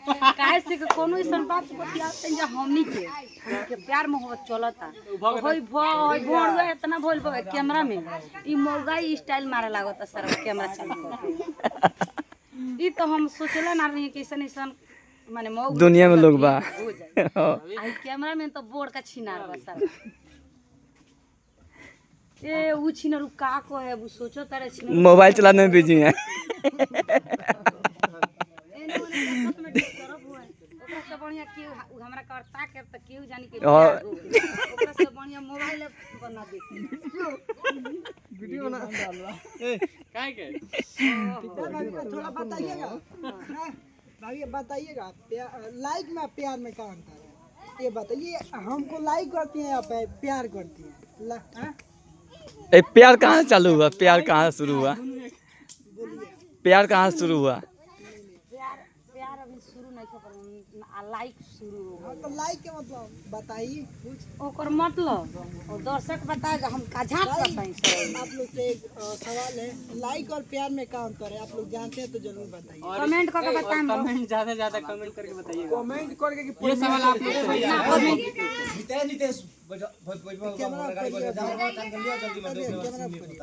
काहे से कि कोनो ऐसन बात बतियाते जे हमनी के प्यार मोहब्बत चलता होई भोड़ इतना भोल कैमरा में ई मौगा स्टाइल मारे लागत सर कैमरा चालू कर ई तो हम सोचला ना रही कि ऐसन माने मौग दुनिया में लोग बा आई कैमरा में तो बोर्ड का छिनार बा सर ए उ छिनर का को है वो सोचो तारे छिनर मोबाइल चलाने में बिजी है बढ़िया के हमरा करता के त केहू जानी के ओकरा से बढ़िया मोबाइल बना दे वीडियो बना ए काहे के थोड़ा बताइएगा भाई बताइएगा लाइक में प्यार में क्या अंतर है ये बताइए हमको लाइक करती हैं या प्यार करती हैं प्यार कहाँ से चालू हुआ प्यार कहाँ से शुरू हुआ प्यार कहाँ से शुरू हुआ प्यार अभी शुरू नहीं कर लाइक शुरू हो तो लाइक के मतलब बताइए कुछ ओकर मतलब और दर्शक बताएगा हम काझात करते हैं आप लोग से एक सवाल है लाइक और प्यार में क्या अंतर है आप लोग जानते हैं तो जरूर बताइए कमेंट करके बताएं कमेंट ज्यादा कमेंट करके बताइए कमेंट करके कि ये सवाल आप लोग से कैमरा